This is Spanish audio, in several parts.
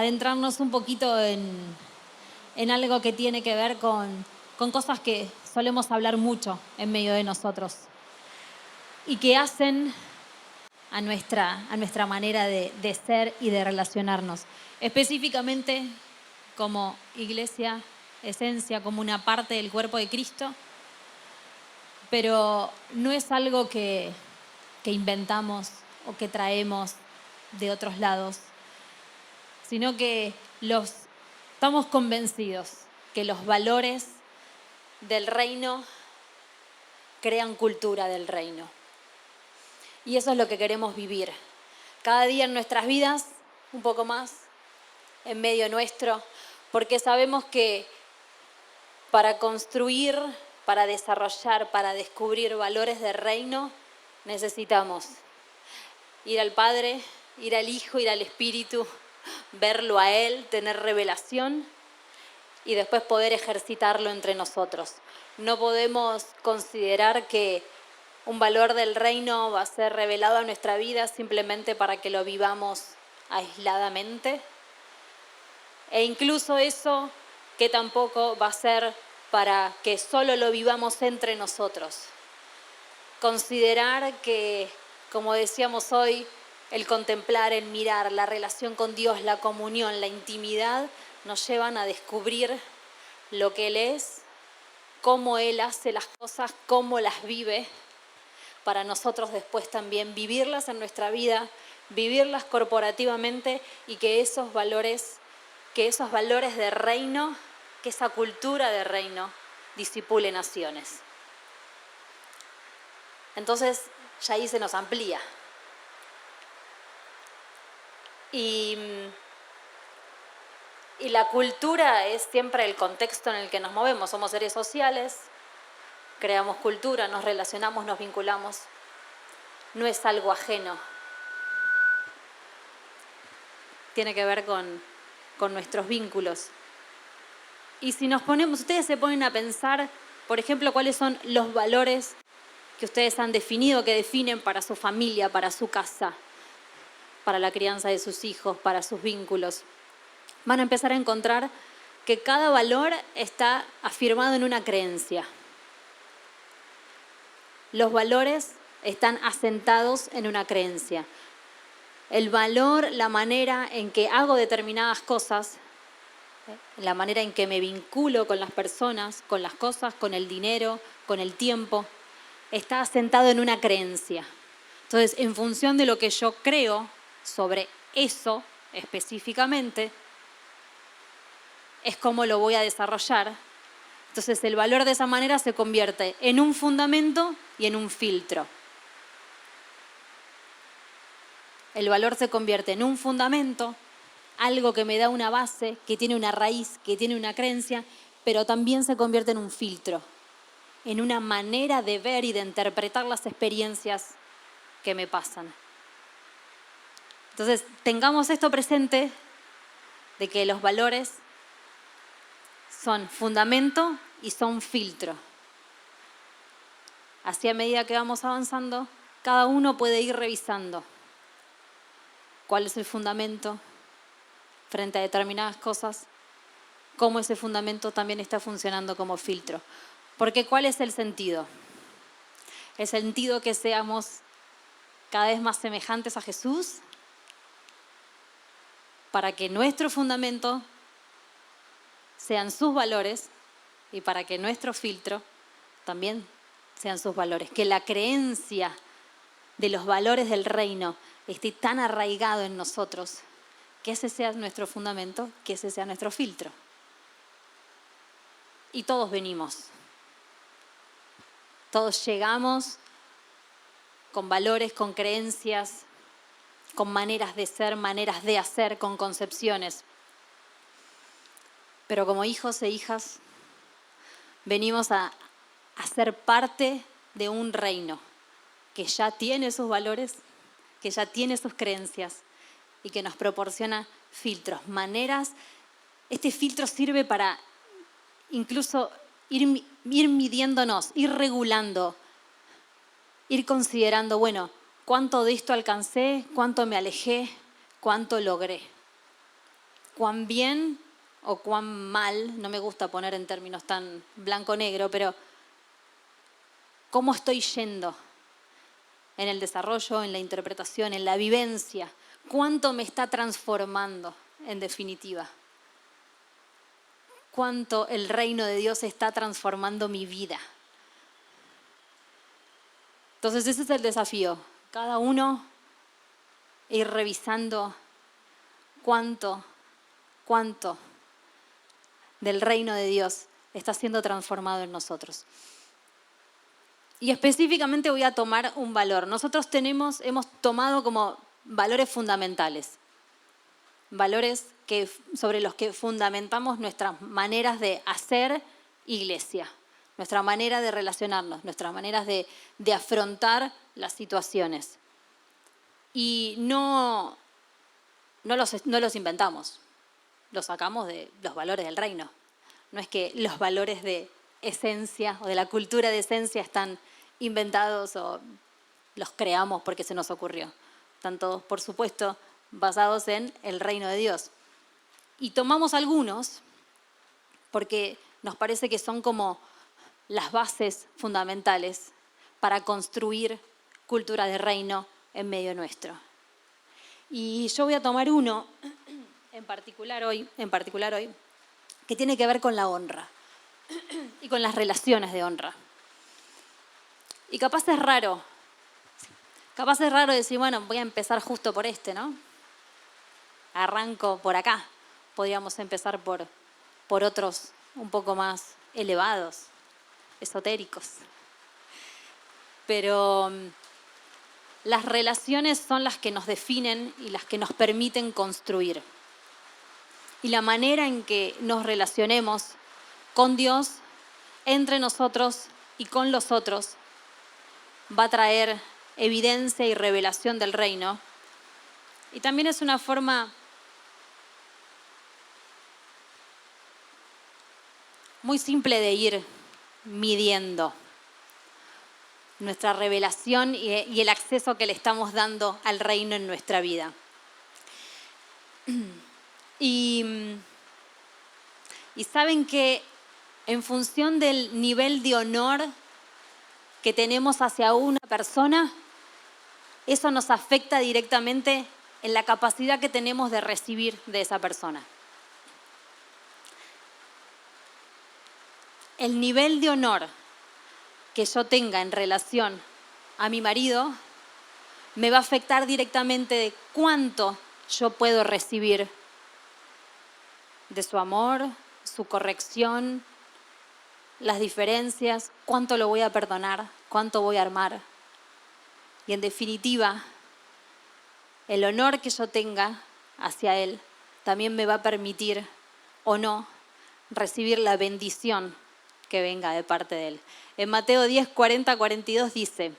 adentrarnos un poquito en algo que tiene que ver con cosas que solemos hablar mucho en medio de nosotros y que hacen a nuestra manera de ser y de relacionarnos. Específicamente como iglesia, esencia, como una parte del cuerpo de Cristo, pero no es algo que inventamos o que traemos de otros lados, sino que estamos convencidos que los valores del reino crean cultura del reino. Y eso es lo que queremos vivir. Cada día en nuestras vidas, un poco más, en medio nuestro, porque sabemos que para construir, para desarrollar, para descubrir valores del reino, necesitamos ir al Padre, ir al Hijo, ir al Espíritu, verlo a Él, tener revelación y después poder ejercitarlo entre nosotros. No podemos considerar que un valor del reino va a ser revelado a nuestra vida simplemente para que lo vivamos aisladamente. E incluso eso que tampoco va a ser para que solo lo vivamos entre nosotros. Considerar que, como decíamos hoy, el contemplar, el mirar, la relación con Dios, la comunión, la intimidad, nos llevan a descubrir lo que Él es, cómo Él hace las cosas, cómo las vive, para nosotros después también vivirlas en nuestra vida, vivirlas corporativamente y que esos valores de reino, que esa cultura de reino disipule naciones. Entonces ya ahí se nos amplía. Y la cultura es siempre el contexto en el que nos movemos. Somos seres sociales, creamos cultura, nos relacionamos, nos vinculamos. No es algo ajeno. Tiene que ver con nuestros vínculos. Y si ustedes se ponen a pensar, por ejemplo, cuáles son los valores que ustedes han definido, que definen para su familia, para su casa, para la crianza de sus hijos, para sus vínculos, van a empezar a encontrar que cada valor está afirmado en una creencia. Los valores están asentados en una creencia. El valor, la manera en que hago determinadas cosas, la manera en que me vinculo con las personas, con las cosas, con el dinero, con el tiempo, está asentado en una creencia. Entonces, en función de lo que yo creo sobre eso específicamente, es cómo lo voy a desarrollar. Entonces, el valor de esa manera se convierte en un fundamento y en un filtro. El valor se convierte en un fundamento, algo que me da una base, que tiene una raíz, que tiene una creencia, pero también se convierte en un filtro, en una manera de ver y de interpretar las experiencias que me pasan. Entonces, tengamos esto presente, de que los valores son fundamento y son filtro. Así, a medida que vamos avanzando, cada uno puede ir revisando cuál es el fundamento frente a determinadas cosas, cómo ese fundamento también está funcionando como filtro. Porque ¿cuál es el sentido? El sentido que seamos cada vez más semejantes a Jesús, para que nuestro fundamento sean sus valores y para que nuestro filtro también sean sus valores. Que la creencia de los valores del reino esté tan arraigado en nosotros, que ese sea nuestro fundamento, que ese sea nuestro filtro. Y todos venimos. Todos llegamos con valores, con creencias, con maneras de ser, maneras de hacer, con concepciones. Pero como hijos e hijas, venimos a ser parte de un reino que ya tiene sus valores, que ya tiene sus creencias y que nos proporciona filtros, maneras. Este filtro sirve para incluso ir midiéndonos, ir regulando, ir considerando, bueno, cuánto de esto alcancé, cuánto me alejé, cuánto logré. cuán bien o cuán mal, no me gusta poner en términos tan blanco-negro, pero cómo estoy yendo en el desarrollo, en la interpretación, en la vivencia, cuánto me está transformando en definitiva, cuánto el reino de Dios está transformando mi vida. Entonces ese es el desafío, cada uno ir revisando cuánto del reino de Dios está siendo transformado en nosotros. Y específicamente voy a tomar un valor. Nosotros hemos tomado como valores fundamentales, valores sobre los que fundamentamos nuestras maneras de hacer iglesia, nuestra manera de relacionarnos, nuestras maneras de afrontar las situaciones. Y no los inventamos, los sacamos de los valores del reino. No es que los valores de esencia o de la cultura de esencia están inventados o los creamos porque se nos ocurrió. Están todos, por supuesto, basados en el reino de Dios. Y tomamos algunos porque nos parece que son como las bases fundamentales para construir cultura de reino en medio nuestro. Y yo voy a tomar uno en particular hoy, que tiene que ver con la honra y con las relaciones de honra. Y capaz es raro decir, bueno, voy a empezar justo por este, ¿no? Arranco por acá. Podríamos empezar por otros un poco más elevados, esotéricos. Pero las relaciones son las que nos definen y las que nos permiten construir. Y la manera en que nos relacionemos con Dios, entre nosotros y con los otros, va a traer evidencia y revelación del reino. Y también es una forma muy simple de ir midiendo nuestra revelación y el acceso que le estamos dando al reino en nuestra vida. Y saben que en función del nivel de honor que tenemos hacia una persona, eso nos afecta directamente en la capacidad que tenemos de recibir de esa persona. El nivel de honor que yo tenga en relación a mi marido me va a afectar directamente de cuánto yo puedo recibir de su amor, su corrección, las diferencias, cuánto lo voy a perdonar, cuánto voy a armar. Y en definitiva, el honor que yo tenga hacia él también me va a permitir o no recibir la bendición que venga de parte de él. En Mateo 10, 40, 42 dice: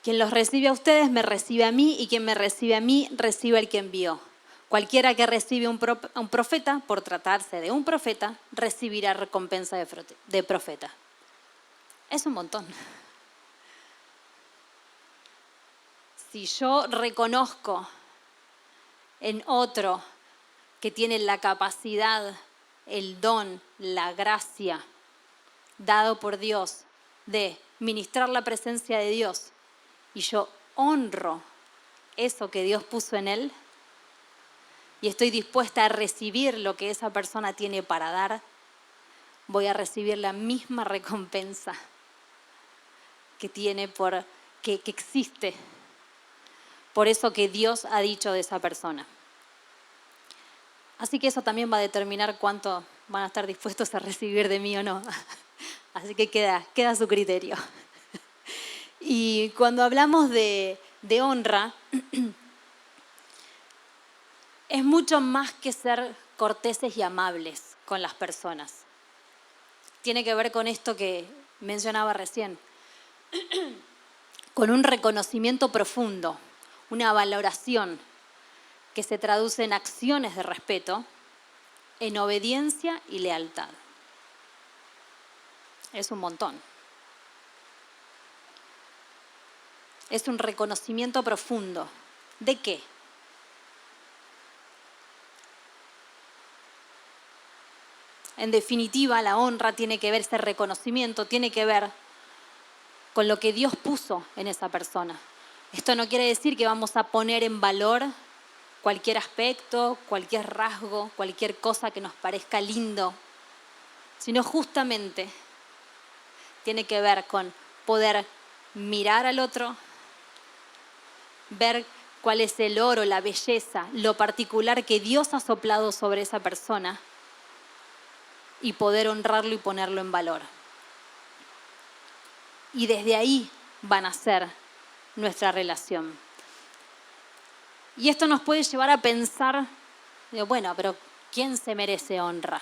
quien los recibe a ustedes me recibe a mí, y quien me recibe a mí recibe al que envió. Cualquiera que recibe a un profeta, por tratarse de un profeta, recibirá recompensa de profeta. Es un montón. Si yo reconozco en otro que tiene la capacidad, el don, la gracia dado por Dios de ministrar la presencia de Dios, y yo honro eso que Dios puso en él, y estoy dispuesta a recibir lo que esa persona tiene para dar, voy a recibir la misma recompensa que tiene que existe por eso que Dios ha dicho de esa persona. Así que eso también va a determinar cuánto van a estar dispuestos a recibir de mí o no. Así que queda a su criterio. Y cuando hablamos de honra, es mucho más que ser corteses y amables con las personas. Tiene que ver con esto que mencionaba recién, con un reconocimiento profundo, una valoración que se traduce en acciones de respeto, en obediencia y lealtad. Es un montón. Es un reconocimiento profundo. ¿De qué? En definitiva, la honra tiene que ver, ese reconocimiento tiene que ver con lo que Dios puso en esa persona. Esto no quiere decir que vamos a poner en valor cualquier aspecto, cualquier rasgo, cualquier cosa que nos parezca lindo, sino justamente tiene que ver con poder mirar al otro, ver cuál es el oro, la belleza, lo particular que Dios ha soplado sobre esa persona y poder honrarlo y ponerlo en valor. Y desde ahí va a nacer nuestra relación. Y esto nos puede llevar a pensar, bueno, pero ¿quién se merece honra?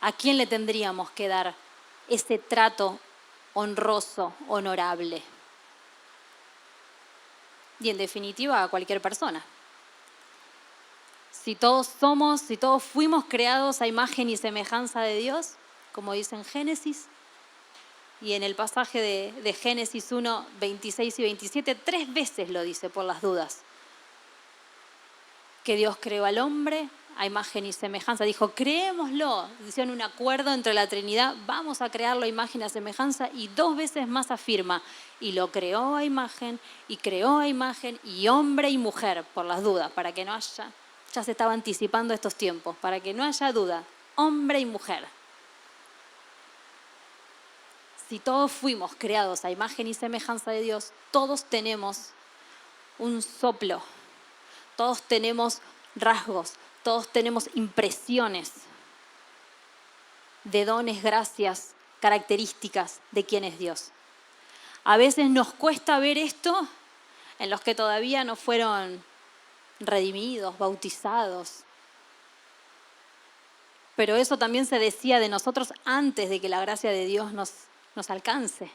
¿A quién le tendríamos que dar ese trato honroso, honorable? Y en definitiva a cualquier persona. Si todos fuimos creados a imagen y semejanza de Dios, como dice en Génesis, y en el pasaje de Génesis 1, 26 y 27, 3 veces lo dice por las dudas, que Dios creó al hombre a imagen y semejanza. Dijo, creémoslo. Hicieron un acuerdo entre la Trinidad, vamos a crearlo a imagen y a semejanza, y 2 veces más afirma, y lo creó a imagen, y hombre y mujer, por las dudas, para que no haya, ya se estaba anticipando estos tiempos, para que no haya duda, hombre y mujer. Si todos fuimos creados a imagen y semejanza de Dios, todos tenemos un soplo, todos tenemos rasgos, todos tenemos impresiones de dones, gracias, características de quién es Dios. A veces nos cuesta ver esto en los que todavía no fueron redimidos, bautizados. Pero eso también se decía de nosotros antes de que la gracia de Dios nos alcance.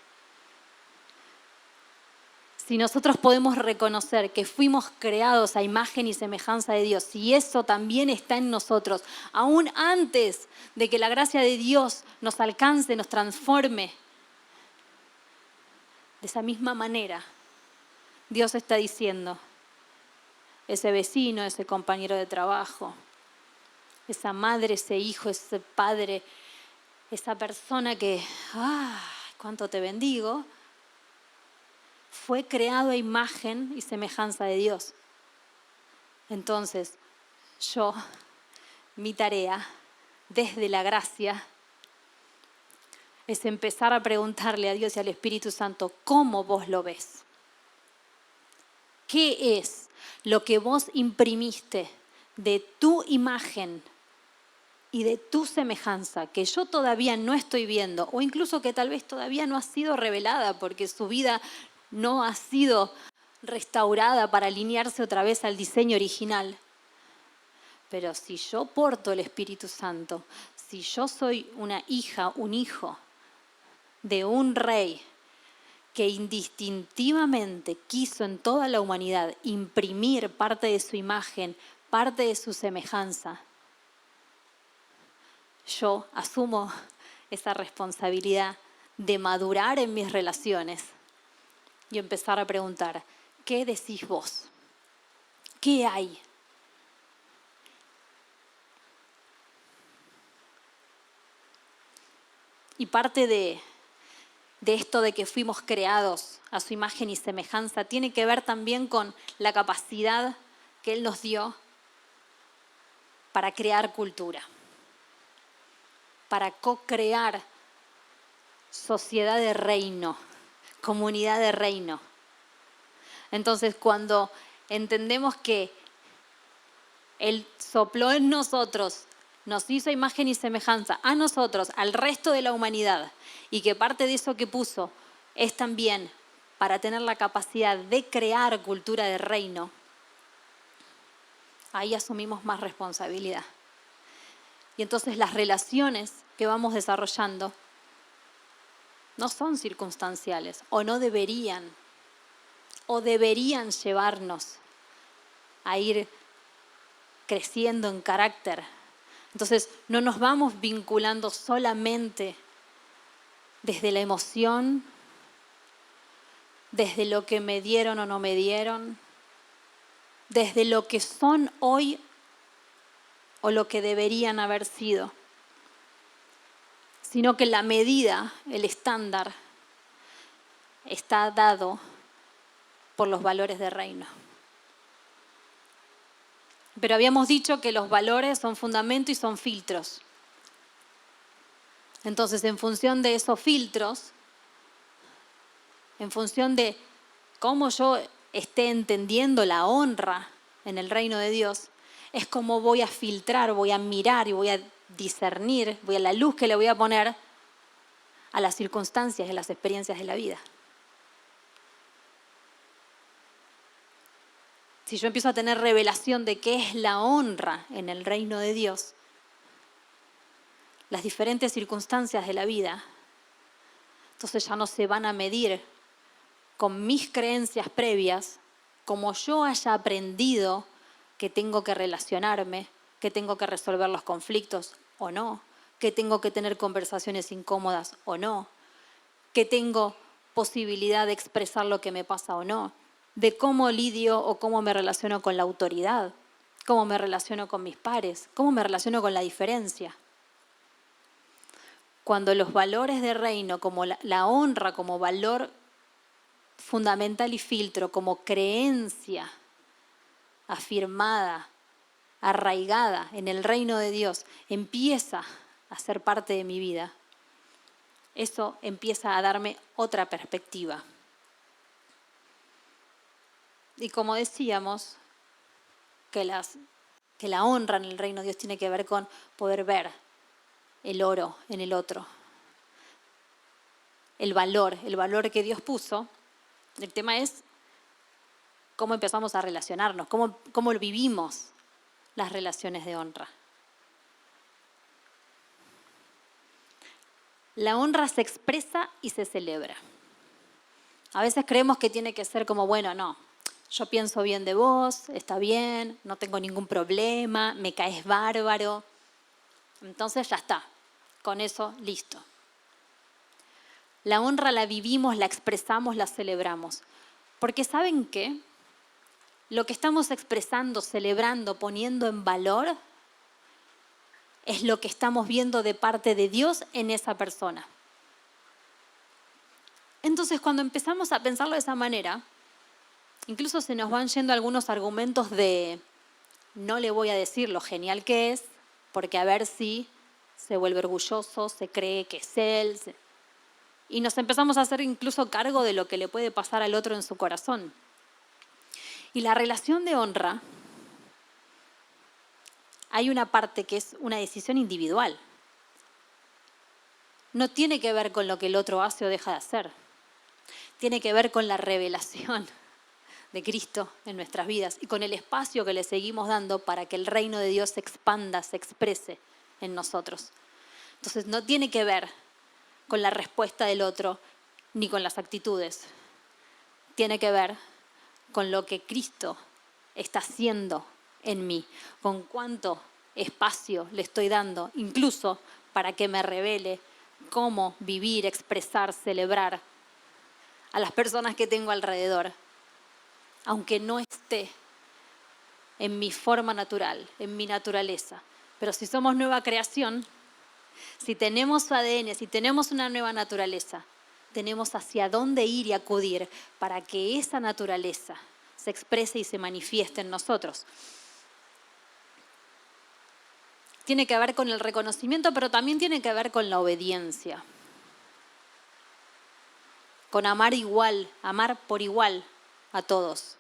Si nosotros podemos reconocer que fuimos creados a imagen y semejanza de Dios, y eso también está en nosotros, aún antes de que la gracia de Dios nos alcance, nos transforme, de esa misma manera, Dios está diciendo, ese vecino, ese compañero de trabajo, esa madre, ese hijo, ese padre, esa persona que, cuánto te bendigo, fue creado a imagen y semejanza de Dios. Entonces, mi tarea, desde la gracia, es empezar a preguntarle a Dios y al Espíritu Santo, ¿cómo vos lo ves? ¿Qué es lo que vos imprimiste de tu imagen y de tu semejanza, que yo todavía no estoy viendo, o incluso que tal vez todavía no ha sido revelada porque su vida no ha sido restaurada para alinearse otra vez al diseño original? Pero si yo porto el Espíritu Santo, si yo soy una hija, un hijo de un rey que indistintivamente quiso en toda la humanidad imprimir parte de su imagen, parte de su semejanza, yo asumo esa responsabilidad de madurar en mis relaciones y empezar a preguntar, ¿qué decís vos? ¿Qué hay? Y parte de esto de que fuimos creados a su imagen y semejanza tiene que ver también con la capacidad que Él nos dio para crear cultura, para co-crear sociedad de reino, comunidad de reino. Entonces, cuando entendemos que Él sopló en nosotros, nos hizo imagen y semejanza a nosotros, al resto de la humanidad, y que parte de eso que puso es también para tener la capacidad de crear cultura de reino, ahí asumimos más responsabilidad. Y entonces las relaciones que vamos desarrollando no son circunstanciales, o deberían llevarnos a ir creciendo en carácter. Entonces no nos vamos vinculando solamente desde la emoción, desde lo que me dieron o no me dieron, desde lo que son hoy o lo que deberían haber sido, sino que la medida, el estándar, está dado por los valores de reino. Pero habíamos dicho que los valores son fundamento y son filtros. Entonces, en función de esos filtros, en función de cómo yo esté entendiendo la honra en el reino de Dios, es como voy a filtrar, voy a mirar y voy a discernir, voy a la luz que le voy a poner a las circunstancias y a las experiencias de la vida. Si yo empiezo a tener revelación de qué es la honra en el reino de Dios, las diferentes circunstancias de la vida, entonces ya no se van a medir con mis creencias previas, como yo haya aprendido que tengo que relacionarme, que tengo que resolver los conflictos o no, que tengo que tener conversaciones incómodas o no, que tengo posibilidad de expresar lo que me pasa o no, de cómo lidio o cómo me relaciono con la autoridad, cómo me relaciono con mis pares, cómo me relaciono con la diferencia. Cuando los valores de reino, como la honra como valor fundamental y filtro, como creencia afirmada, arraigada en el reino de Dios, empieza a ser parte de mi vida, eso empieza a darme otra perspectiva. Y como decíamos, que la honra en el reino de Dios tiene que ver con poder ver el oro en el otro. El valor que Dios puso. El tema es cómo empezamos a relacionarnos, cómo vivimos las relaciones de honra. La honra se expresa y se celebra. A veces creemos que tiene que ser como, bueno, no, yo pienso bien de vos, está bien, no tengo ningún problema, me caes bárbaro. Entonces ya está, con eso listo. La honra la vivimos, la expresamos, la celebramos. Porque ¿saben qué? Lo que estamos expresando, celebrando, poniendo en valor, es lo que estamos viendo de parte de Dios en esa persona. Entonces, cuando empezamos a pensarlo de esa manera, incluso se nos van yendo algunos argumentos de no le voy a decir lo genial que es, porque a ver si se vuelve orgulloso, se cree que es él. Y nos empezamos a hacer incluso cargo de lo que le puede pasar al otro en su corazón. Y la relación de honra, hay una parte que es una decisión individual. No tiene que ver con lo que el otro hace o deja de hacer. Tiene que ver con la revelación de Cristo en nuestras vidas y con el espacio que le seguimos dando para que el reino de Dios se expanda, se exprese en nosotros. Entonces no tiene que ver con la respuesta del otro ni con las actitudes. Tiene que ver con lo que Cristo está haciendo en mí, con cuánto espacio le estoy dando, incluso para que me revele cómo vivir, expresar, celebrar a las personas que tengo alrededor, aunque no esté en mi forma natural, en mi naturaleza. Pero si somos nueva creación, si tenemos su ADN, si tenemos una nueva naturaleza, tenemos hacia dónde ir y acudir para que esa naturaleza se exprese y se manifieste en nosotros. Tiene que ver con el reconocimiento, pero también tiene que ver con la obediencia. Con amar igual, amar por igual a todos.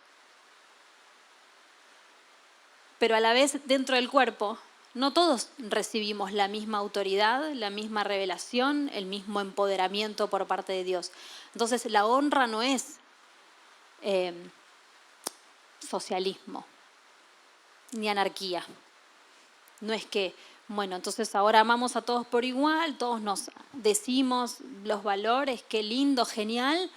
Pero a la vez, dentro del cuerpo, no todos recibimos la misma autoridad, la misma revelación, el mismo empoderamiento por parte de Dios. Entonces, la honra no es socialismo ni anarquía. No es que, bueno, entonces ahora amamos a todos por igual, todos nos decimos los valores, qué lindo, genial.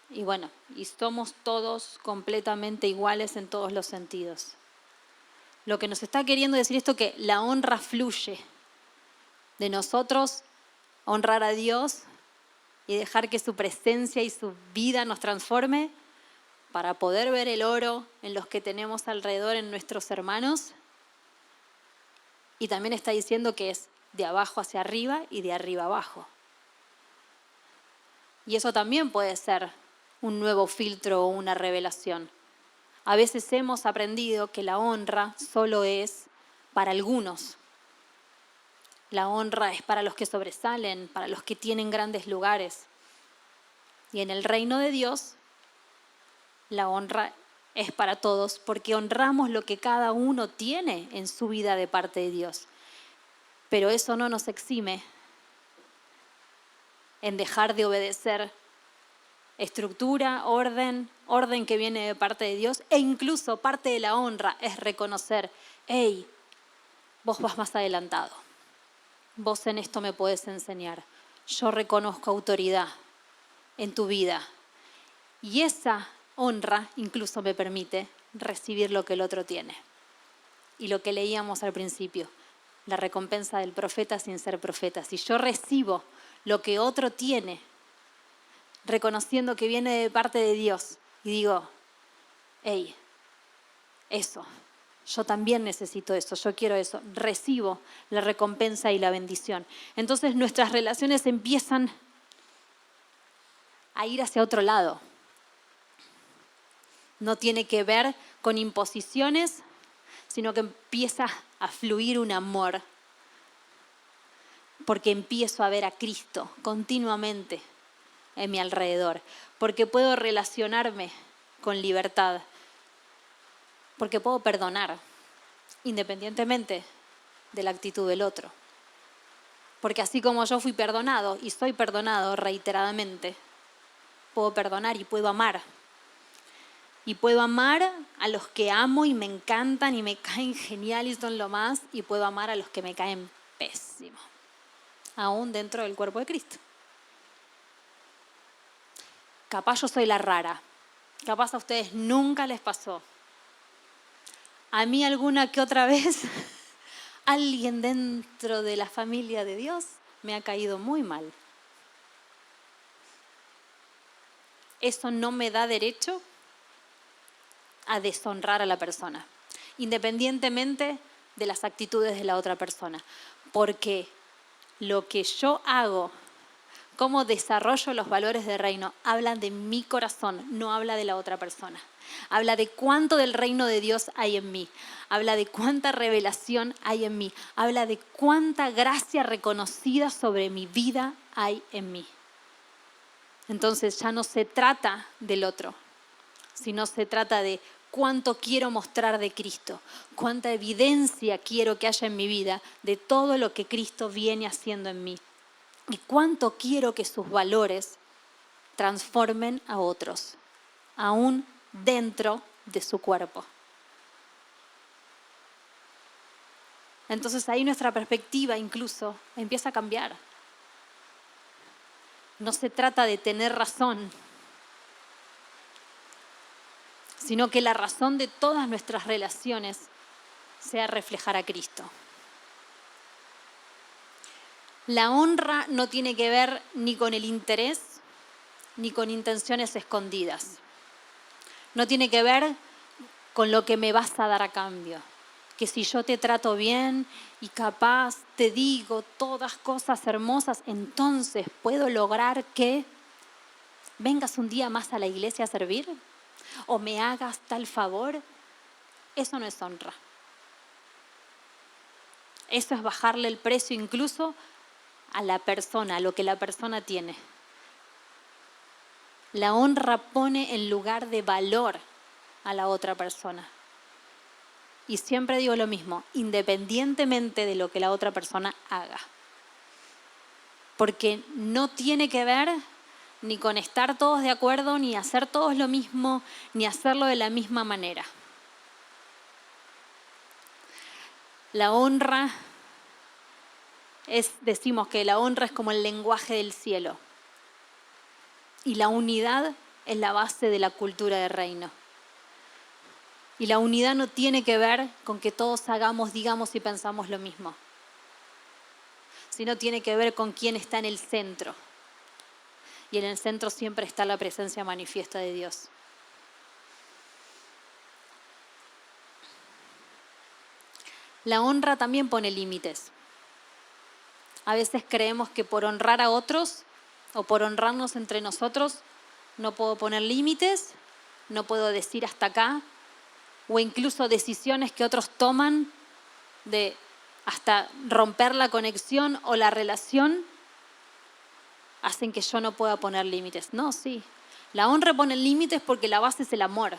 Y bueno, y somos todos completamente iguales en todos los sentidos. Lo que nos está queriendo decir esto es que la honra fluye de nosotros, honrar a Dios y dejar que su presencia y su vida nos transforme para poder ver el oro en los que tenemos alrededor, en nuestros hermanos, Y también está diciendo que es de abajo hacia arriba y de arriba abajo. Y eso también puede ser un nuevo filtro o una revelación. A veces hemos aprendido que la honra solo es para algunos. La honra es para los que sobresalen, para los que tienen grandes lugares. Y en el reino de Dios, la honra es para todos porque honramos lo que cada uno tiene en su vida de parte de Dios. Pero eso no nos exime en dejar de obedecer estructura, orden que viene de parte de Dios, e incluso parte de la honra es reconocer, hey, vos vas más adelantado, vos en esto me podés enseñar, yo reconozco autoridad en tu vida y esa honra incluso me permite recibir lo que el otro tiene. Y lo que leíamos al principio, la recompensa del profeta sin ser profeta. Si yo recibo lo que otro tiene, reconociendo que viene de parte de Dios, y digo, hey, eso, yo también necesito eso, yo quiero eso, recibo la recompensa y la bendición. Entonces nuestras relaciones empiezan a ir hacia otro lado. No tiene que ver con imposiciones, sino que empieza a fluir un amor, porque empiezo a ver a Cristo continuamente en mi alrededor, porque puedo relacionarme con libertad, porque puedo perdonar, independientemente de la actitud del otro. Porque así como yo fui perdonado y soy perdonado reiteradamente, puedo perdonar y puedo amar. Y puedo amar a los que amo y me encantan y me caen genial y son lo más, y puedo amar a los que me caen pésimo, aún dentro del cuerpo de Cristo. Capaz yo soy la rara, capaz a ustedes nunca les pasó. A mí alguna que otra vez alguien dentro de la familia de Dios me ha caído muy mal. Eso no me da derecho a deshonrar a la persona, independientemente de las actitudes de la otra persona. Porque lo que yo hago, cómo desarrollo los valores del reino, habla de mi corazón, no habla de la otra persona. Habla de cuánto del reino de Dios hay en mí. Habla de cuánta revelación hay en mí. Habla de cuánta gracia reconocida sobre mi vida hay en mí. Entonces ya no se trata del otro, sino se trata de cuánto quiero mostrar de Cristo, cuánta evidencia quiero que haya en mi vida de todo lo que Cristo viene haciendo en mí y cuánto quiero que sus valores transformen a otros, aún dentro de su cuerpo. Entonces ahí nuestra perspectiva incluso empieza a cambiar. No se trata de tener razón, sino que la razón de todas nuestras relaciones sea reflejar a Cristo. La honra no tiene que ver ni con el interés, ni con intenciones escondidas. No tiene que ver con lo que me vas a dar a cambio. Que si yo te trato bien y capaz te digo todas cosas hermosas, entonces puedo lograr que vengas un día más a la iglesia a servir o me hagas tal favor. Eso no es honra. Eso es bajarle el precio incluso a la persona, a lo que la persona tiene. La honra pone en lugar de valor a la otra persona. Y siempre digo lo mismo, independientemente de lo que la otra persona haga. Porque no tiene que ver ni con estar todos de acuerdo, ni hacer todos lo mismo, ni hacerlo de la misma manera. La honra decimos que la honra es como el lenguaje del cielo. Y la unidad es la base de la cultura del reino. Y la unidad no tiene que ver con que todos hagamos, digamos y pensamos lo mismo, sino tiene que ver con quién está en el centro. Y en el centro siempre está la presencia manifiesta de Dios. La honra también pone límites. A veces creemos que por honrar a otros o por honrarnos entre nosotros no puedo poner límites, no puedo decir hasta acá, o incluso decisiones que otros toman de hasta romper la conexión o la relación hacen que yo no pueda poner límites. No, sí. La honra pone límites porque la base es el amor.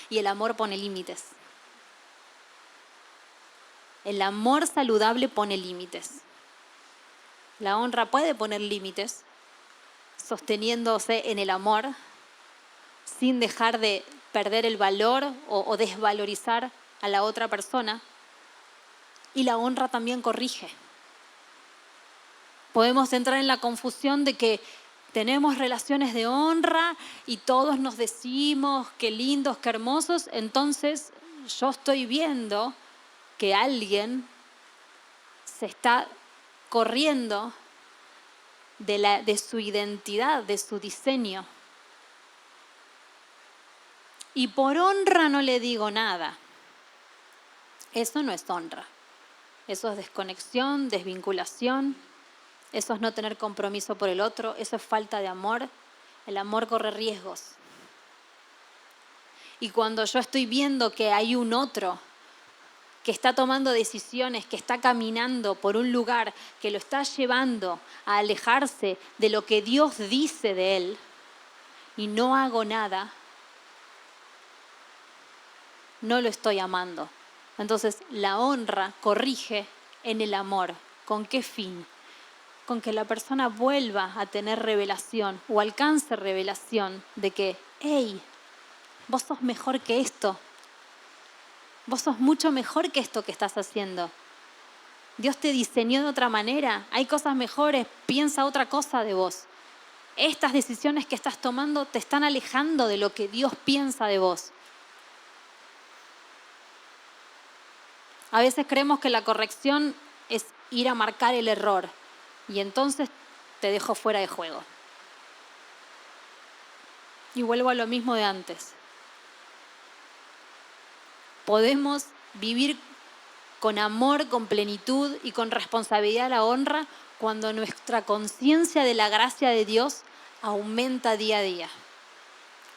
Y el amor pone límites. El amor saludable pone límites. La honra puede poner límites, sosteniéndose en el amor, sin dejar de perder el valor o desvalorizar a la otra persona. Y la honra también corrige. Podemos entrar en la confusión de que tenemos relaciones de honra y todos nos decimos qué lindos, qué hermosos. Entonces yo estoy viendo que alguien se está corriendo de su identidad, de su diseño. Y por honra no le digo nada. Eso no es honra. Eso es desconexión, desvinculación. Eso es no tener compromiso por el otro. Eso es falta de amor. El amor corre riesgos. Y cuando yo estoy viendo que hay un otro que está tomando decisiones, que está caminando por un lugar que lo está llevando a alejarse de lo que Dios dice de él, y no hago nada, no lo estoy amando. Entonces, la honra corrige en el amor. ¿Con qué fin? Con que la persona vuelva a tener revelación o alcance revelación de que, hey, vos sos mejor que esto. Vos sos mucho mejor que esto que estás haciendo. Dios te diseñó de otra manera. Hay cosas mejores. Piensa otra cosa de vos. Estas decisiones que estás tomando te están alejando de lo que Dios piensa de vos. A veces creemos que la corrección es ir a marcar el error y entonces te dejo fuera de juego. Y vuelvo a lo mismo de antes. Podemos vivir con amor, con plenitud y con responsabilidad la honra cuando nuestra conciencia de la gracia de Dios aumenta día a día.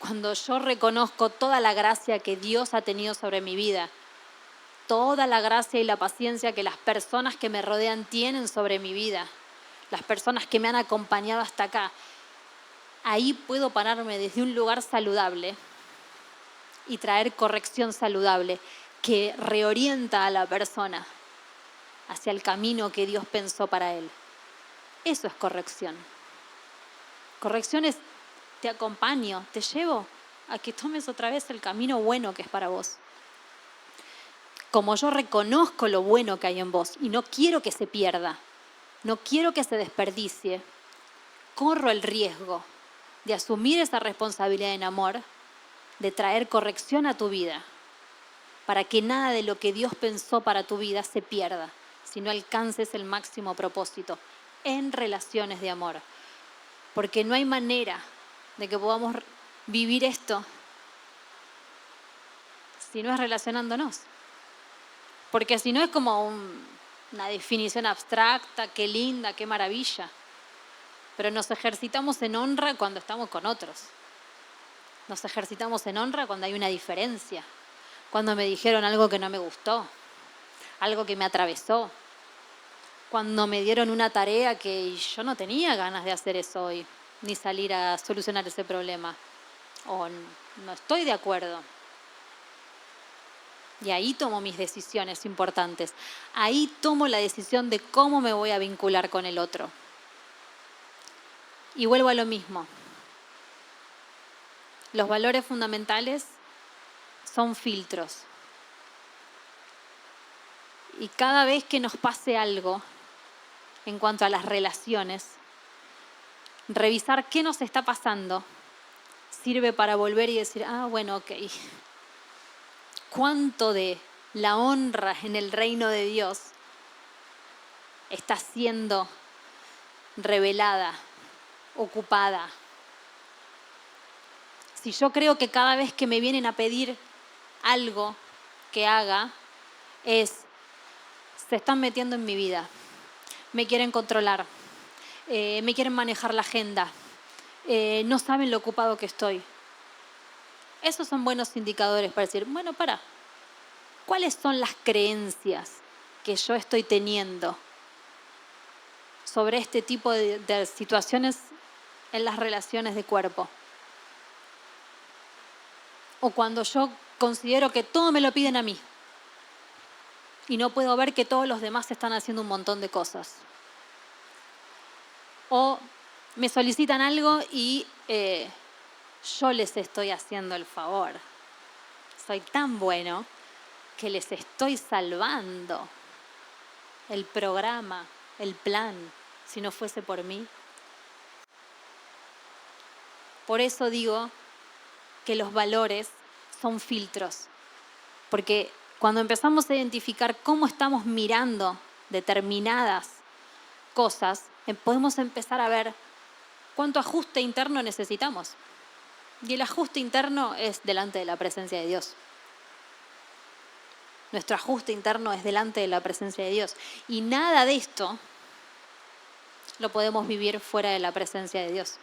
Cuando yo reconozco toda la gracia que Dios ha tenido sobre mi vida, toda la gracia y la paciencia que las personas que me rodean tienen sobre mi vida, las personas que me han acompañado hasta acá, ahí puedo pararme desde un lugar saludable y traer corrección saludable que reorienta a la persona hacia el camino que Dios pensó para él. Eso es corrección. Corrección es, te acompaño, te llevo a que tomes otra vez el camino bueno que es para vos. Como yo reconozco lo bueno que hay en vos y no quiero que se pierda, no quiero que se desperdicie, corro el riesgo de asumir esa responsabilidad en amor, de traer corrección a tu vida, para que nada de lo que Dios pensó para tu vida se pierda, sino alcances el máximo propósito en relaciones de amor. Porque no hay manera de que podamos vivir esto si no es relacionándonos. Porque si no es como una definición abstracta, qué linda, qué maravilla. Pero nos ejercitamos en honra cuando estamos con otros. Nos ejercitamos en honra cuando hay una diferencia. Cuando me dijeron algo que no me gustó, algo que me atravesó. Cuando me dieron una tarea que yo no tenía ganas de hacer eso hoy, ni salir a solucionar ese problema. O no estoy de acuerdo. Y ahí tomo mis decisiones importantes. Ahí tomo la decisión de cómo me voy a vincular con el otro. Y vuelvo a lo mismo. Los valores fundamentales son filtros. Y cada vez que nos pase algo en cuanto a las relaciones, revisar qué nos está pasando sirve para volver y decir, bueno, ok. ¿Cuánto de la honra en el reino de Dios está siendo revelada, ocupada? Si yo creo que cada vez que me vienen a pedir algo que haga, es, se están metiendo en mi vida, me quieren controlar, me quieren manejar la agenda, no saben lo ocupado que estoy. Esos son buenos indicadores para decir, bueno, ¿cuáles son las creencias que yo estoy teniendo sobre este tipo de situaciones en las relaciones de cuerpo? O cuando yo considero que todo me lo piden a mí y no puedo ver que todos los demás están haciendo un montón de cosas. O me solicitan algo y yo les estoy haciendo el favor. Soy tan bueno que les estoy salvando el programa, el plan, si no fuese por mí. Por eso digo que los valores son filtros, porque cuando empezamos a identificar cómo estamos mirando determinadas cosas, podemos empezar a ver cuánto ajuste interno necesitamos. Y el ajuste interno es delante de la presencia de Dios. Nuestro ajuste interno es delante de la presencia de Dios. Y nada de esto lo podemos vivir fuera de la presencia de Dios.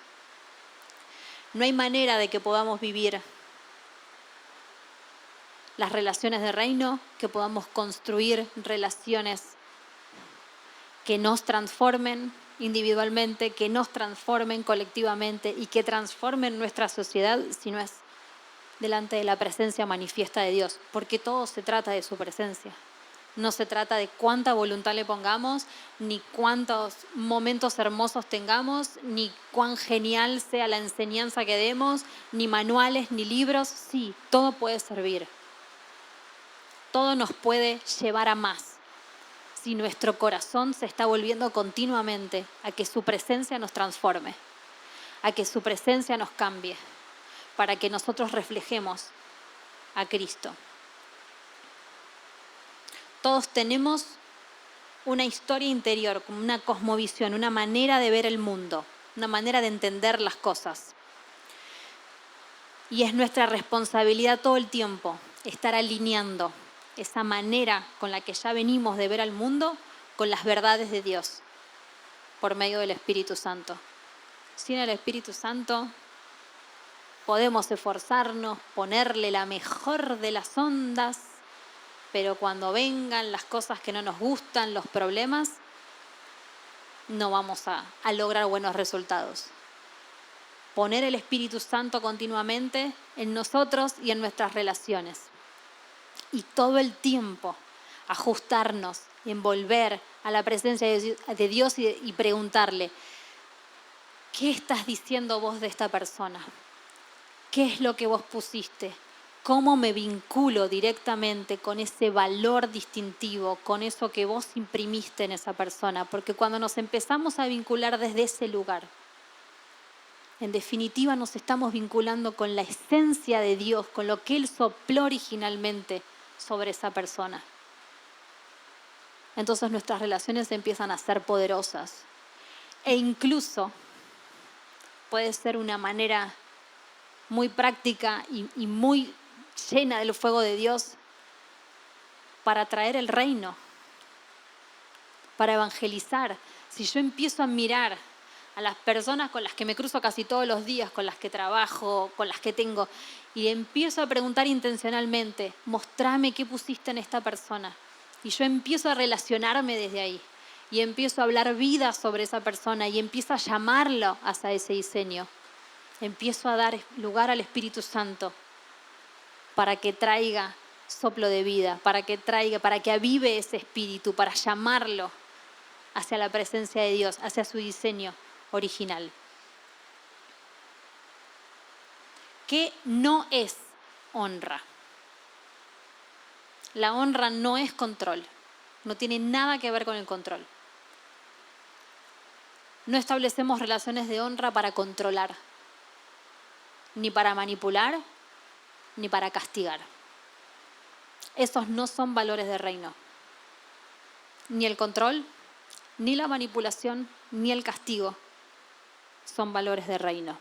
No hay manera de que podamos vivir las relaciones de reino, que podamos construir relaciones que nos transformen individualmente, que nos transformen colectivamente y que transformen nuestra sociedad si no es delante de la presencia manifiesta de Dios, porque todo se trata de su presencia. No se trata de cuánta voluntad le pongamos, ni cuántos momentos hermosos tengamos, ni cuán genial sea la enseñanza que demos, ni manuales, ni libros. Sí, todo puede servir. Todo nos puede llevar a más si nuestro corazón se está volviendo continuamente a que su presencia nos transforme, a que su presencia nos cambie, para que nosotros reflejemos a Cristo. Todos tenemos una historia interior, una cosmovisión, una manera de ver el mundo, una manera de entender las cosas. Y es nuestra responsabilidad todo el tiempo estar alineando esa manera con la que ya venimos de ver al mundo con las verdades de Dios por medio del Espíritu Santo. Sin el Espíritu Santo podemos esforzarnos, ponerle la mejor de las ondas, pero cuando vengan las cosas que no nos gustan, los problemas, no vamos a lograr buenos resultados. Poner el Espíritu Santo continuamente en nosotros y en nuestras relaciones. Y todo el tiempo ajustarnos, envolver a la presencia de Dios y preguntarle, ¿qué estás diciendo vos de esta persona? ¿Qué es lo que vos pusiste? ¿Cómo me vinculo directamente con ese valor distintivo, con eso que vos imprimiste en esa persona? Porque cuando nos empezamos a vincular desde ese lugar, en definitiva nos estamos vinculando con la esencia de Dios, con lo que Él sopló originalmente sobre esa persona. Entonces nuestras relaciones empiezan a ser poderosas. E incluso puede ser una manera muy práctica y muy llena del fuego de Dios para traer el reino, para evangelizar. Si yo empiezo a mirar a las personas con las que me cruzo casi todos los días, con las que trabajo, con las que tengo, y empiezo a preguntar intencionalmente, mostrame qué pusiste en esta persona. Y yo empiezo a relacionarme desde ahí, y empiezo a hablar vida sobre esa persona, y empiezo a llamarlo hacia ese diseño. Empiezo a dar lugar al Espíritu Santo para que traiga soplo de vida, para que avive ese espíritu, para llamarlo hacia la presencia de Dios, hacia su diseño original. ¿Qué no es honra? La honra no es control, no tiene nada que ver con el control. No establecemos relaciones de honra para controlar, ni para manipular, ni para castigar. Esos no son valores de reino. Ni el control, ni la manipulación, ni el castigo son valores de reino.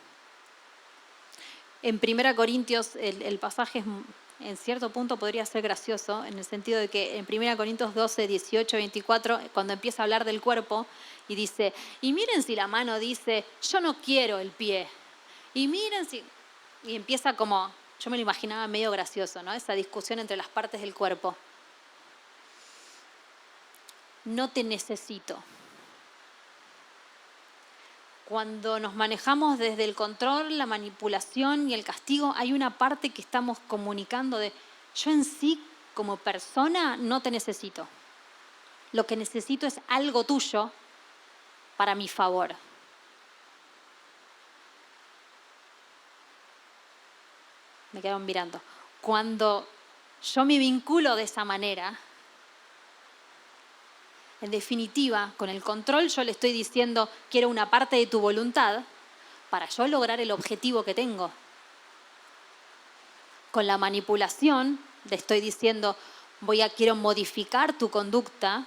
En 1 Corintios el pasaje en cierto punto podría ser gracioso, en el sentido de que en 1 Corintios 12, 18, 24, cuando empieza a hablar del cuerpo y dice, y miren si la mano dice, yo no quiero el pie, y miren si... Y empieza como, yo me lo imaginaba medio gracioso, ¿no? Esa discusión entre las partes del cuerpo. No te necesito. Cuando nos manejamos desde el control, la manipulación y el castigo, hay una parte que estamos comunicando de, yo en sí, como persona, no te necesito. Lo que necesito es algo tuyo para mi favor. Me quedaron mirando. Cuando yo me vinculo de esa manera, en definitiva, con el control yo le estoy diciendo, quiero una parte de tu voluntad para yo lograr el objetivo que tengo. Con la manipulación le estoy diciendo, quiero modificar tu conducta,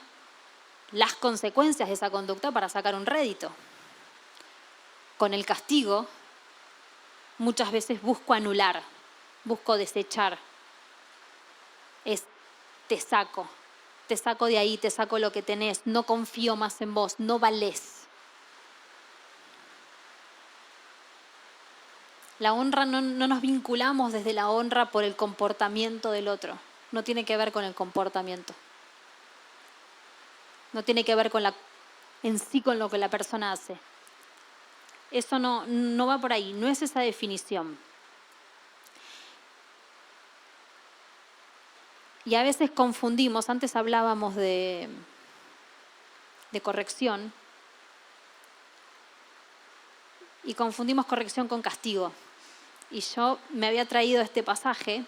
las consecuencias de esa conducta para sacar un rédito. Con el castigo, muchas veces busco anular, busco desechar. Te saco de ahí, te saco lo que tenés, no confío más en vos, no valés. La honra no nos vinculamos desde la honra por el comportamiento del otro. No tiene que ver con el comportamiento. No tiene que ver en sí con lo que la persona hace. Eso no va por ahí, no es esa definición. Y a veces confundimos, antes hablábamos de corrección, y confundimos corrección con castigo. Y yo me había traído este pasaje.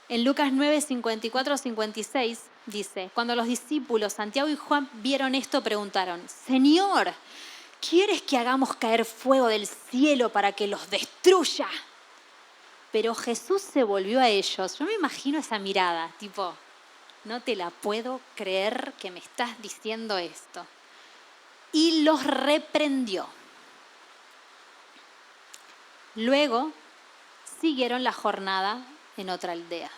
En Lucas 9, 54, 56 dice, cuando los discípulos Santiago y Juan vieron esto, preguntaron, Señor, ¿quieres que hagamos caer fuego del cielo para que los destruya? Pero Jesús se volvió a ellos. Yo me imagino esa mirada, tipo, no te la puedo creer que me estás diciendo esto. Y los reprendió. Luego siguieron la jornada en otra aldea.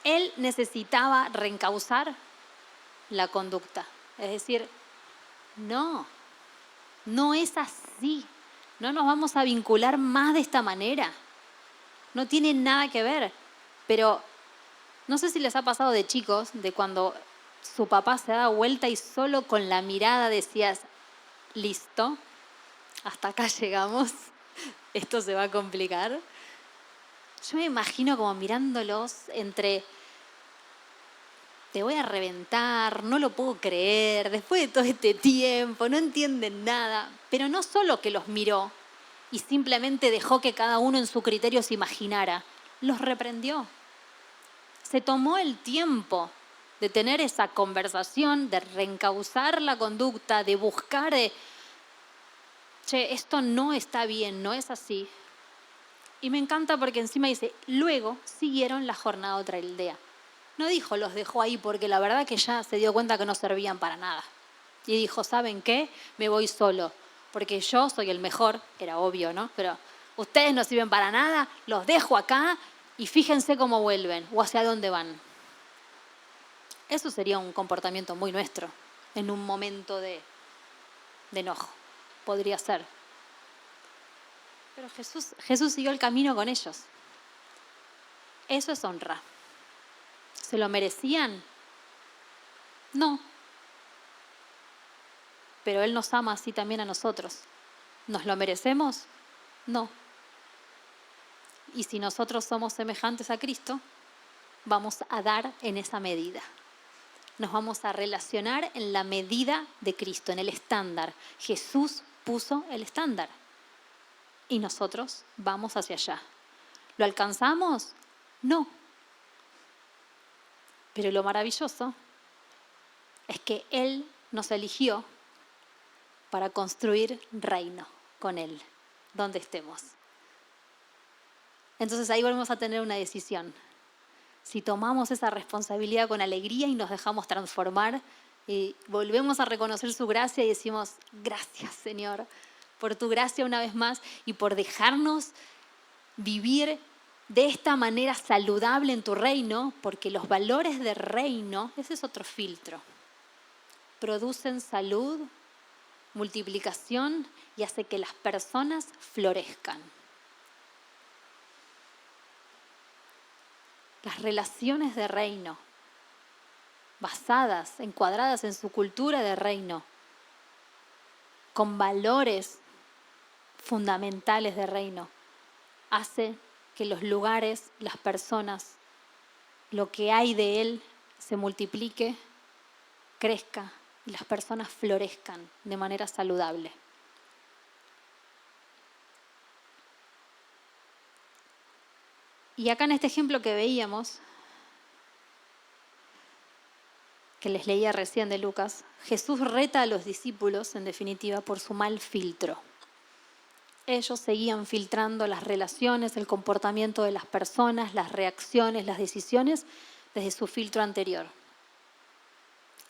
Él necesitaba reencauzar la conducta. Es decir, no es así. No nos vamos a vincular más de esta manera. No tiene nada que ver. Pero no sé si les ha pasado de chicos, de cuando su papá se da vuelta y solo con la mirada decías, listo, hasta acá llegamos, esto se va a complicar. Yo me imagino como mirándolos entre, te voy a reventar, no lo puedo creer, después de todo este tiempo, no entienden nada. Pero no solo que los miró y simplemente dejó que cada uno en su criterio se imaginara, los reprendió. Se tomó el tiempo de tener esa conversación, de reencauzar la conducta, de buscar, esto no está bien, no es así. Y me encanta porque encima dice, luego siguieron la jornada a otra aldea. No dijo, los dejó ahí porque la verdad que ya se dio cuenta que no servían para nada. Y dijo, ¿saben qué? Me voy solo, porque yo soy el mejor, era obvio, ¿no? Pero ustedes no sirven para nada, los dejo acá y fíjense cómo vuelven o hacia dónde van. Eso sería un comportamiento muy nuestro en un momento de enojo. Podría ser. Pero Jesús siguió el camino con ellos. Eso es honra. ¿Se lo merecían? No. Pero Él nos ama así también a nosotros. ¿Nos lo merecemos? No. Y si nosotros somos semejantes a Cristo, vamos a dar en esa medida. Nos vamos a relacionar en la medida de Cristo, en el estándar. Jesús puso el estándar. Y nosotros vamos hacia allá. ¿Lo alcanzamos? No. Pero lo maravilloso es que Él nos eligió para construir reino con Él, donde estemos. Entonces ahí volvemos a tener una decisión. Si tomamos esa responsabilidad con alegría y nos dejamos transformar y volvemos a reconocer su gracia y decimos, gracias Señor, por tu gracia una vez más y por dejarnos vivir de esta manera saludable en tu reino, porque los valores de reino, ese es otro filtro, producen salud, multiplicación y hace que las personas florezcan. Las relaciones de reino, basadas, encuadradas en su cultura de reino, con valores fundamentales de reino, hace que los lugares, las personas, lo que hay de él se multiplique, crezca y las personas florezcan de manera saludable. Y acá en este ejemplo que veíamos, que les leía recién de Lucas, Jesús reta a los discípulos, en definitiva, por su mal filtro. Ellos seguían filtrando las relaciones, el comportamiento de las personas, las reacciones, las decisiones, desde su filtro anterior.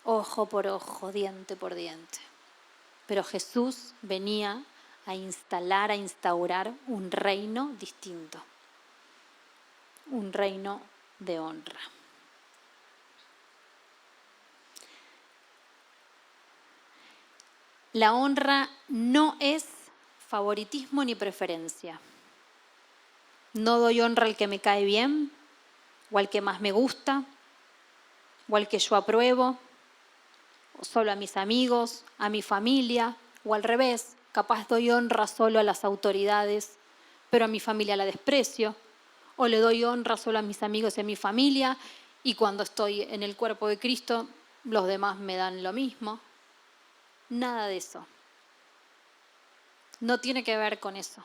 Ojo por ojo, diente por diente. Pero Jesús venía a instaurar un reino distinto. Un reino de honra. La honra no es favoritismo ni preferencia. No doy honra al que me cae bien, o al que más me gusta, o al que yo apruebo, o solo a mis amigos, a mi familia, o al revés, capaz doy honra solo a las autoridades, pero a mi familia la desprecio, o le doy honra solo a mis amigos y a mi familia, y cuando estoy en el cuerpo de Cristo, los demás me dan lo mismo. Nada de eso. No tiene que ver con eso.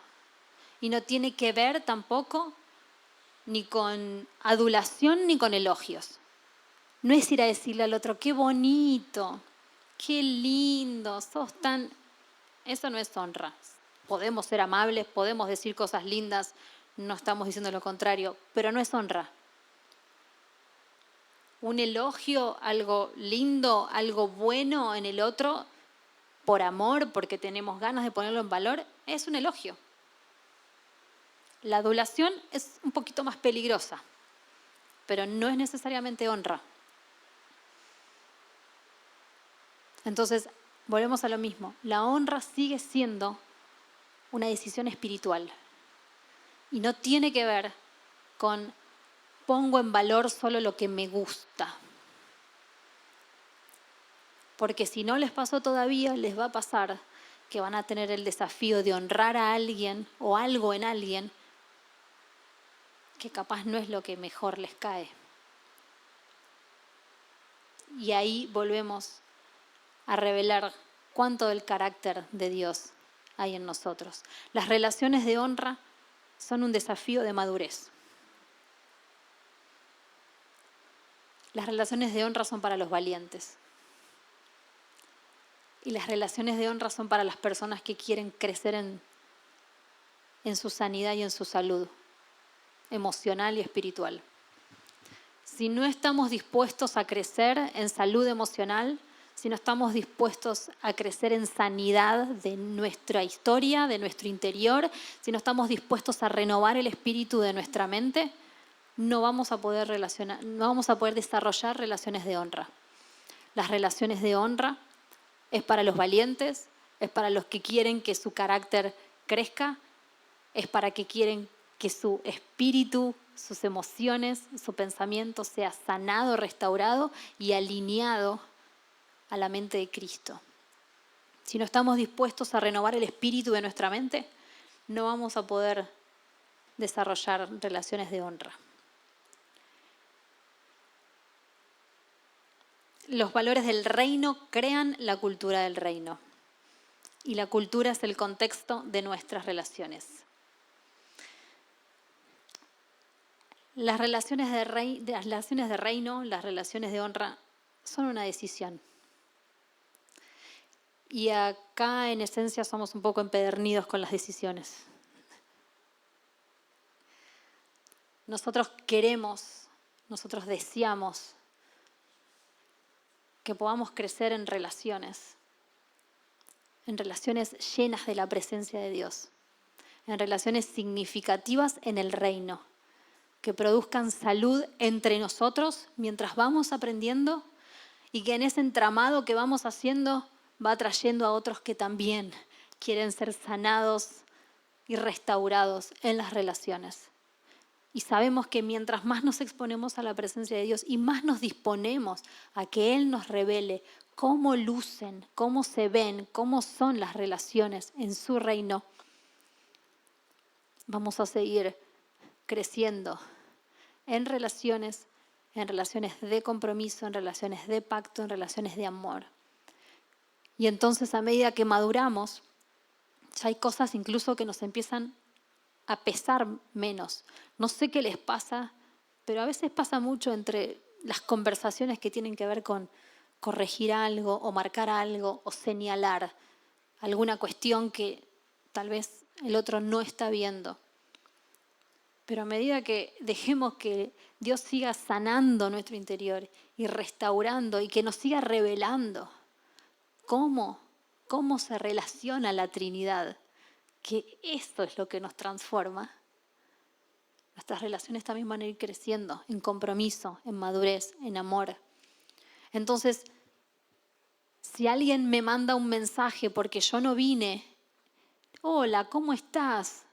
Y no tiene que ver tampoco ni con adulación ni con elogios. No es ir a decirle al otro, qué bonito, qué lindo, sos tan... Eso no es honra. Podemos ser amables, podemos decir cosas lindas, no estamos diciendo lo contrario, pero no es honra. Un elogio, algo lindo, algo bueno en el otro, por amor, porque tenemos ganas de ponerlo en valor, es un elogio. La adulación es un poquito más peligrosa, pero no es necesariamente honra. Entonces, volvemos a lo mismo. La honra sigue siendo una decisión espiritual y no tiene que ver con pongo en valor solo lo que me gusta. Porque si no les pasó todavía, les va a pasar que van a tener el desafío de honrar a alguien o algo en alguien que capaz no es lo que mejor les cae. Y ahí volvemos a revelar cuánto del carácter de Dios hay en nosotros. Las relaciones de honra son un desafío de madurez. Las relaciones de honra son para los valientes. Y las relaciones de honra son para las personas que quieren crecer en su sanidad y en su salud emocional y espiritual. Si no estamos dispuestos a crecer en salud emocional, si no estamos dispuestos a crecer en sanidad de nuestra historia, de nuestro interior, si no estamos dispuestos a renovar el espíritu de nuestra mente, no vamos a poder desarrollar relaciones de honra. Las relaciones de honra es para los valientes, es para los que quieren que su carácter crezca, es para que quieren que su espíritu, sus emociones, su pensamiento sea sanado, restaurado y alineado a la mente de Cristo. Si no estamos dispuestos a renovar el espíritu de nuestra mente, no vamos a poder desarrollar relaciones de honra. Los valores del reino crean la cultura del reino. Y la cultura es el contexto de nuestras relaciones. Las relaciones de reino, las relaciones de honra, son una decisión. Y acá en esencia somos un poco empedernidos con las decisiones. Nosotros queremos, nosotros deseamos que podamos crecer en relaciones llenas de la presencia de Dios, en relaciones significativas en el reino, que produzcan salud entre nosotros mientras vamos aprendiendo y que en ese entramado que vamos haciendo va trayendo a otros que también quieren ser sanados y restaurados en las relaciones. Y sabemos que mientras más nos exponemos a la presencia de Dios y más nos disponemos a que Él nos revele cómo lucen, cómo se ven, cómo son las relaciones en su reino, vamos a seguir creciendo en relaciones de compromiso, en relaciones de pacto, en relaciones de amor. Y entonces a medida que maduramos, ya hay cosas incluso que nos empiezan a pesar menos. No sé qué les pasa, pero a veces pasa mucho entre las conversaciones que tienen que ver con corregir algo o marcar algo o señalar alguna cuestión que tal vez el otro no está viendo. Pero a medida que dejemos que Dios siga sanando nuestro interior y restaurando y que nos siga revelando cómo se relaciona la Trinidad, que esto es lo que nos transforma, nuestras relaciones también van a ir creciendo en compromiso, en madurez, en amor. Entonces, si alguien me manda un mensaje porque yo no vine, hola, ¿cómo estás?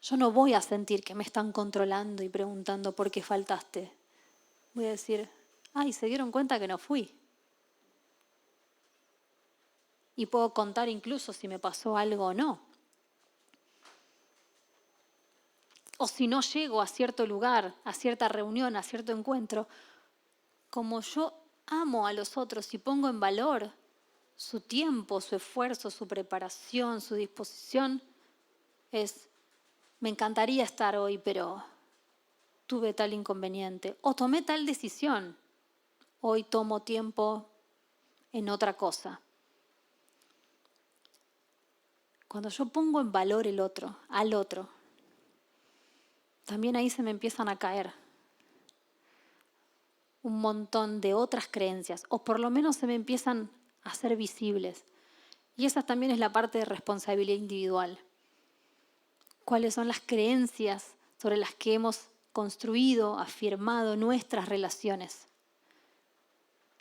Yo no voy a sentir que me están controlando y preguntando por qué faltaste. Voy a decir, ay, se dieron cuenta que no fui. Y puedo contar incluso si me pasó algo o no. O si no llego a cierto lugar, a cierta reunión, a cierto encuentro, como yo amo a los otros y pongo en valor su tiempo, su esfuerzo, su preparación, su disposición, me encantaría estar hoy, pero tuve tal inconveniente o tomé tal decisión. Hoy tomo tiempo en otra cosa. Cuando yo pongo en valor al otro, también ahí se me empiezan a caer un montón de otras creencias, o por lo menos se me empiezan a hacer visibles. Y esa también es la parte de responsabilidad individual. ¿Cuáles son las creencias sobre las que hemos construido, afirmado nuestras relaciones?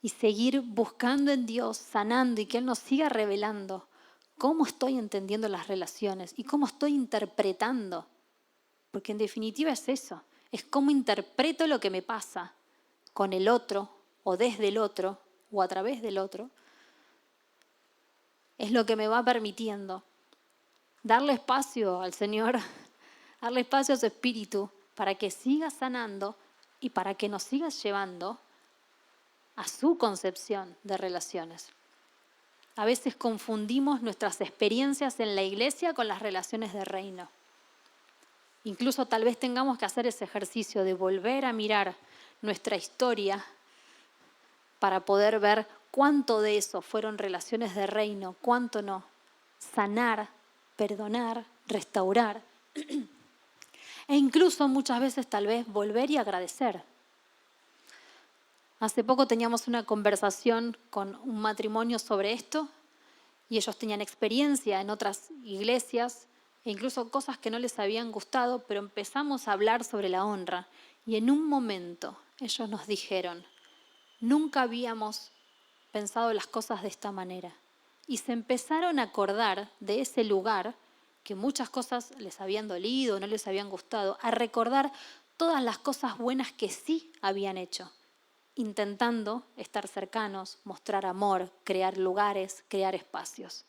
Y seguir buscando en Dios, sanando y que Él nos siga revelando cómo estoy entendiendo las relaciones y cómo estoy interpretando. Porque en definitiva es eso, es cómo interpreto lo que me pasa con el otro o desde el otro o a través del otro. Es lo que me va permitiendo darle espacio al Señor, darle espacio a su Espíritu para que siga sanando y para que nos siga llevando a su concepción de relaciones. A veces confundimos nuestras experiencias en la iglesia con las relaciones de reino. Incluso tal vez tengamos que hacer ese ejercicio de volver a mirar nuestra historia para poder ver cuánto de eso fueron relaciones de reino, cuánto no. Sanar, perdonar, restaurar. E incluso muchas veces tal vez volver y agradecer. Hace poco teníamos una conversación con un matrimonio sobre esto y ellos tenían experiencia en otras iglesias e incluso cosas que no les habían gustado, pero empezamos a hablar sobre la honra y en un momento ellos nos dijeron, nunca habíamos pensado las cosas de esta manera. Y se empezaron a acordar de ese lugar que muchas cosas les habían dolido, no les habían gustado, a recordar todas las cosas buenas que sí habían hecho, intentando estar cercanos, mostrar amor, crear lugares, crear espacios.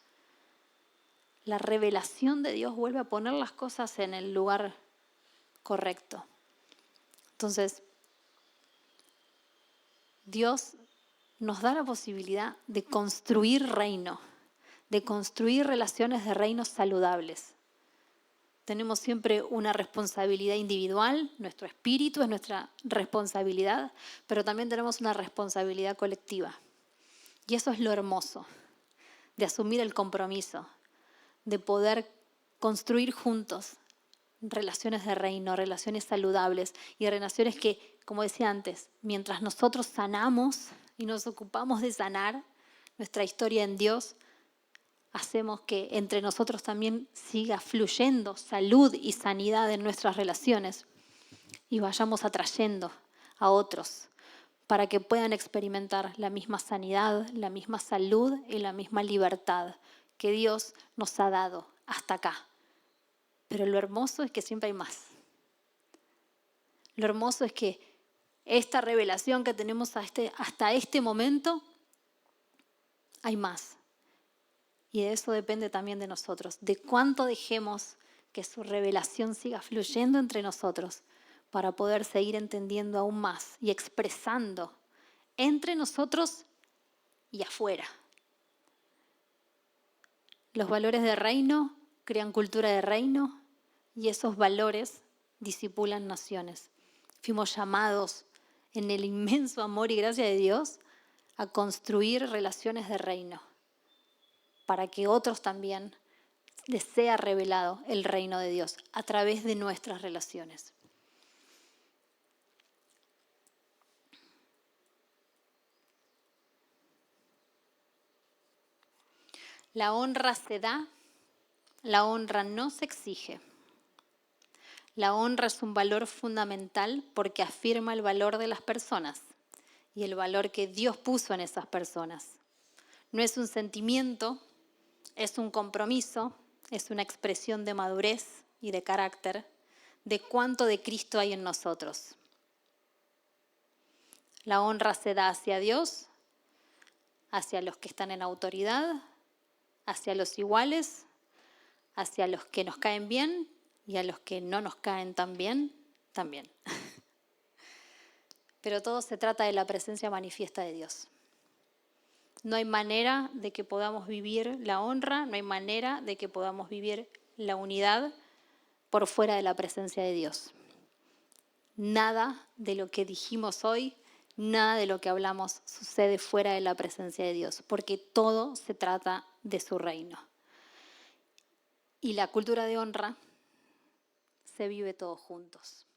La revelación de Dios vuelve a poner las cosas en el lugar correcto. Entonces, Dios nos da la posibilidad de construir reino, de construir relaciones de reino saludables. Tenemos siempre una responsabilidad individual, nuestro espíritu es nuestra responsabilidad, pero también tenemos una responsabilidad colectiva. Y eso es lo hermoso, de asumir el compromiso, de poder construir juntos relaciones de reino, relaciones saludables y relaciones que, como decía antes, mientras nosotros sanamos y nos ocupamos de sanar nuestra historia en Dios, hacemos que entre nosotros también siga fluyendo salud y sanidad en nuestras relaciones y vayamos atrayendo a otros para que puedan experimentar la misma sanidad, la misma salud y la misma libertad que Dios nos ha dado hasta acá. Pero lo hermoso es que siempre hay más. Lo hermoso es que esta revelación que tenemos hasta este momento, hay más. Y de eso depende también de nosotros, de cuánto dejemos que su revelación siga fluyendo entre nosotros para poder seguir entendiendo aún más y expresando entre nosotros y afuera. Los valores de reino crean cultura de reino y esos valores disipulan naciones. Fuimos llamados en el inmenso amor y gracia de Dios a construir relaciones de reino para que otros también les sea revelado el reino de Dios a través de nuestras relaciones. La honra se da, la honra no se exige. La honra es un valor fundamental porque afirma el valor de las personas y el valor que Dios puso en esas personas. No es un sentimiento, es un compromiso, es una expresión de madurez y de carácter, de cuánto de Cristo hay en nosotros. La honra se da hacia Dios, hacia los que están en autoridad, hacia los iguales, hacia los que nos caen bien y a los que no nos caen tan bien, también. Pero todo se trata de la presencia manifiesta de Dios. No hay manera de que podamos vivir la honra, no hay manera de que podamos vivir la unidad por fuera de la presencia de Dios. Nada de lo que dijimos hoy, nada de lo que hablamos sucede fuera de la presencia de Dios, porque todo se trata de su reino. Y la cultura de honra se vive todos juntos.